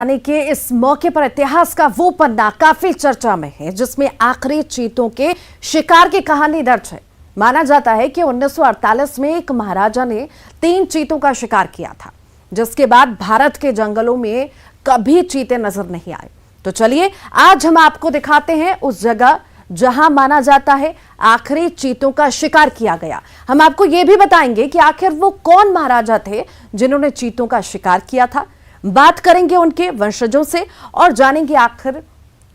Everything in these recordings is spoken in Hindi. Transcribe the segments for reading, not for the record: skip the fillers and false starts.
यानी कि इस मौके पर इतिहास का वो पन्ना काफी चर्चा में है जिसमें आखिरी चीतों के शिकार की कहानी दर्ज है। माना जाता है कि 1948 में एक महाराजा ने 3 चीतों का शिकार किया था, जिसके बाद भारत के जंगलों में कभी चीते नजर नहीं आए। तो चलिए आज हम आपको दिखाते हैं उस जगह जहां माना जाता है आखिरी चीतों का शिकार किया गया। हम आपको यह भी बताएंगे कि आखिर वो कौन महाराजा थे जिन्होंने चीतों का शिकार किया था। बात करेंगे उनके वंशजों से और जानेंगे आखिर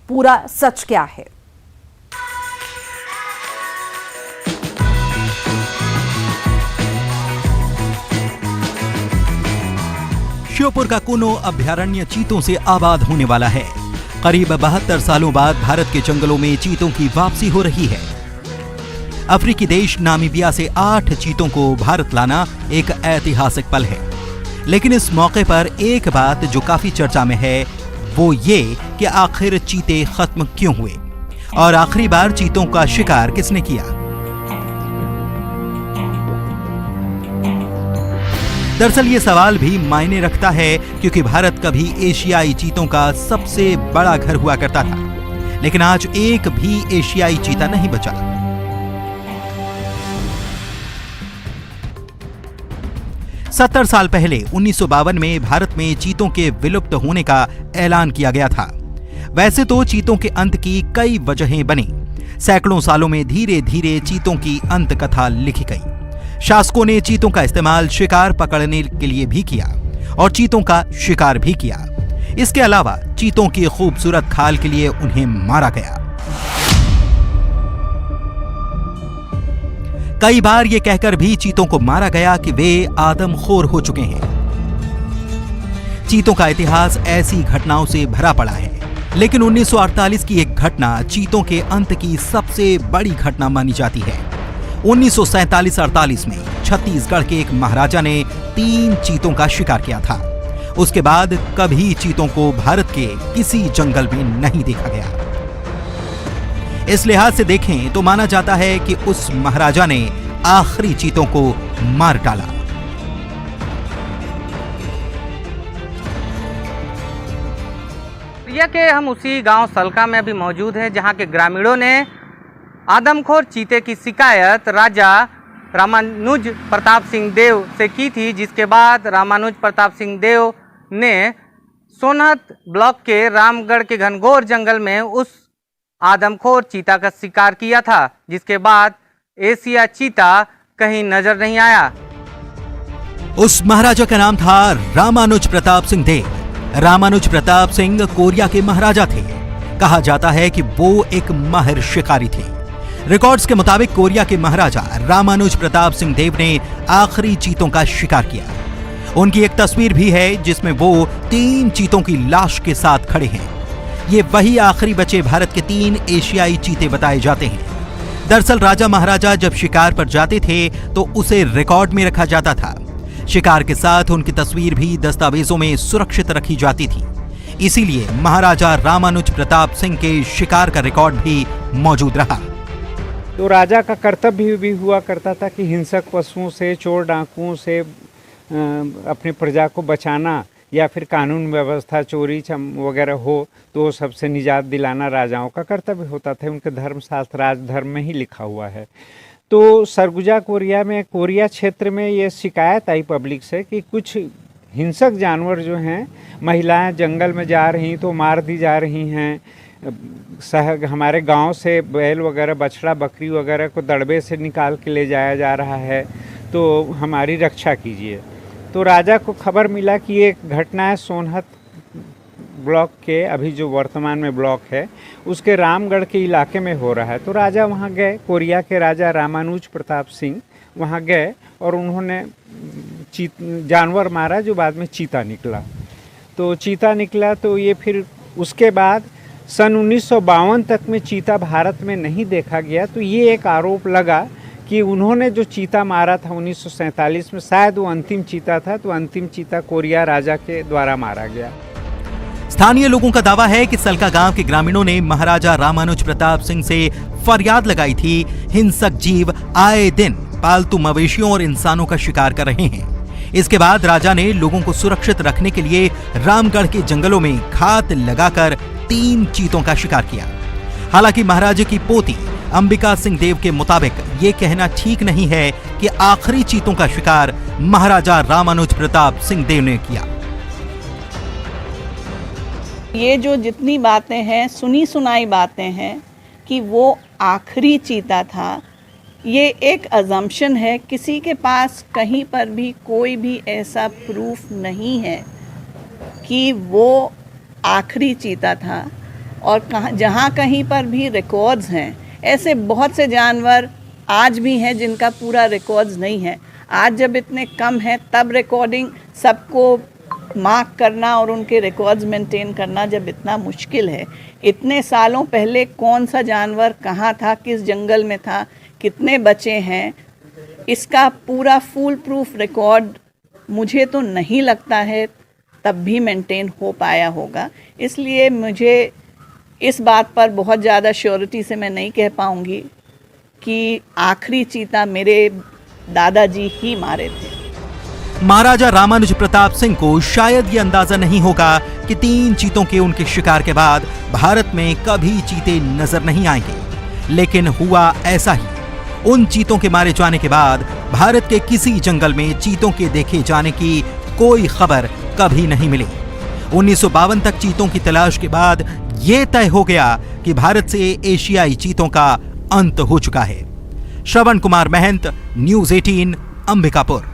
पूरा सच क्या है। श्योपुर का कुनो अभयारण्य चीतों से आबाद होने वाला है। करीब 72 सालों बाद भारत के जंगलों में चीतों की वापसी हो रही है। अफ्रीकी देश नामीबिया से 8 चीतों को भारत लाना एक ऐतिहासिक पल है। लेकिन इस मौके पर एक बात जो काफी चर्चा में है वो ये कि आखिर चीते खत्म क्यों हुए और आखिरी बार चीतों का शिकार किसने किया। दरअसल ये सवाल भी मायने रखता है क्योंकि भारत कभी एशियाई चीतों का सबसे बड़ा घर हुआ करता था, लेकिन आज एक भी एशियाई चीता नहीं बचा। सत्तर साल पहले 1952 में भारत में चीतों के विलुप्त होने का ऐलान किया गया था। वैसे तो चीतों के अंत की कई वजहें बनी। सैकड़ों सालों में धीरे धीरे चीतों की अंत कथा लिखी गई। शासकों ने चीतों का इस्तेमाल शिकार पकड़ने के लिए भी किया और चीतों का शिकार भी किया। इसके अलावा चीतों की खूबसूरत खाल के लिए उन्हें मारा गया। कई बार ये कहकर भी चीतों को मारा गया कि वे आदमखोर हो चुके हैं। चीतों का इतिहास ऐसी घटनाओं से भरा पड़ा है, लेकिन 1948 की एक घटना चीतों के अंत की सबसे बड़ी घटना मानी जाती है। 1947-48 में छत्तीसगढ़ के एक महाराजा ने 3 चीतों का शिकार किया था। उसके बाद कभी चीतों को भारत के किसी जंगल में नहीं देखा गया। इस लिहाज से देखें तो माना जाता है कि उस महाराजा ने आखिरी चीतों को मार डाला। के हम उसी गांव सलका में अभी मौजूद हैं, जहां के ग्रामीणों ने आदमखोर चीते की शिकायत राजा रामानुज प्रताप सिंह देव से की थी, जिसके बाद रामानुज प्रताप सिंह देव ने सोनहत ब्लॉक के रामगढ़ के घनघोर जंगल में उस आदमखोर चीता का शिकार किया था, जिसके बाद एशिया चीता कहीं नजर नहीं आया। उस महाराजा का नाम था रामानुज प्रताप सिंह देव। रामानुज प्रताप सिंह कोरिया के महाराजा थे। कहा जाता है कि वो एक माहिर शिकारी थे। रिकॉर्ड्स के मुताबिक कोरिया के महाराजा रामानुज प्रताप सिंह देव ने आखिरी चीतों का शिकार किया। उनकी एक तस्वीर भी है जिसमें वो 3 चीतों की लाश के साथ खड़े हैं। ये वही आखिरी बचे भारत के 3 एशियाई चीते बताए जाते हैं। दरअसल राजा महाराजा जब शिकार पर जाते थे तो उसे रिकॉर्ड में रखा जाता था। शिकार के साथ उनकी तस्वीर भी दस्तावेजों में सुरक्षित रखी जाती थी। इसीलिए महाराजा रामानुज प्रताप सिंह के शिकार का रिकॉर्ड भी मौजूद रहा। तो राजा का कर्तव्य भी हुआ करता था कि हिंसक पशुओं से, चोर डाकुओं से अपनी प्रजा को बचाना, या फिर कानून व्यवस्था चोरी वगैरह हो तो सबसे निजात दिलाना राजाओं का कर्तव्य होता था। उनके धर्मशास्त्र राजधर्म में ही लिखा हुआ है। तो सरगुजा कोरिया में, कोरिया क्षेत्र में ये शिकायत आई पब्लिक से कि कुछ हिंसक जानवर जो हैं, महिलाएं जंगल में जा रही तो मार दी जा रही हैं। हमारे गांव से बैल वगैरह, बछड़ा बकरी वगैरह को दड़बे से निकाल के ले जाया जा रहा है, तो हमारी रक्षा कीजिए। तो राजा को खबर मिला कि एक घटना है सोनहत ब्लॉक के, अभी जो वर्तमान में ब्लॉक है, उसके रामगढ़ के इलाके में हो रहा है। तो राजा वहाँ गए, कोरिया के राजा रामानुज प्रताप सिंह वहाँ गए और उन्होंने जानवर मारा जो बाद में चीता निकला। तो चीता निकला तो ये फिर उसके बाद सन 1952 तक में चीता भारत में नहीं देखा गया। तो ये एक आरोप लगा कि उन्होंने जो चीता मारा था 1947 में, शायद वो अंतिम चीता था, तो अंतिम चीता कोरिया राजा के द्वारा मारा गया। स्थानीय लोगों का दावा है कि सलका गांव के ग्रामीणों ने महाराजा रामानुज प्रताप सिंह से फरियाद लगाई थी, हिंसक जीव आए दिन पालतू मवेशियों और इंसानों का शिकार कर रहे हैं। इसके बाद राजा ने लोगों को सुरक्षित रखने के लिए रामगढ़ के जंगलों में घात लगाकर 3 चीतों का शिकार किया। हालांकि महाराजा की पोती अंबिका सिंह देव के मुताबिक ये कहना ठीक नहीं है कि आखिरी चीतों का शिकार महाराजा रामानुज प्रताप सिंह देव ने किया। ये जो जितनी बातें हैं, सुनी सुनाई बातें हैं कि वो आखिरी चीता था, ये एक अजम्पशन है। किसी के पास कहीं पर भी कोई भी ऐसा प्रूफ नहीं है कि वो आखिरी चीता था। और जहाँ कहीं पर भी रिकॉर्ड्स हैं, ऐसे बहुत से जानवर आज भी हैं जिनका पूरा रिकॉर्ड्स नहीं है। आज जब इतने कम हैं तब रिकॉर्डिंग सबको मार्क करना और उनके रिकॉर्ड्स मेंटेन करना जब इतना मुश्किल है। इतने सालों पहले कौन सा जानवर कहाँ था, किस जंगल में था, कितने बचे हैं, इसका पूरा फुल प्रूफ रिकॉर्ड मुझे तो नहीं लगता है तब भी मेंटेन हो पाया होगा। इसलिए मुझे इस बात पर बहुत ज़्यादा श्योरिटी से मैं नहीं कह पाऊँगी कि आखिरी चीता मेरे दादाजी ही मारे थे। महाराजा रामानुज प्रताप सिंह को शायद ये अंदाजा नहीं होगा कि 3 चीतों के उनके शिकार के बाद भारत में कभी चीते नजर नहीं आएंगे, लेकिन हुआ ऐसा ही। उन चीतों के मारे जाने के बाद भारत के किसी जंगल में चीतों के देखे जाने की कोई खबर कभी नहीं मिली। 1952 तक चीतों की तलाश के बाद यह तय हो गया कि भारत से एशियाई चीतों का अंत हो चुका है। श्रवण कुमार महंत, न्यूज़ 18, अंबिकापुर।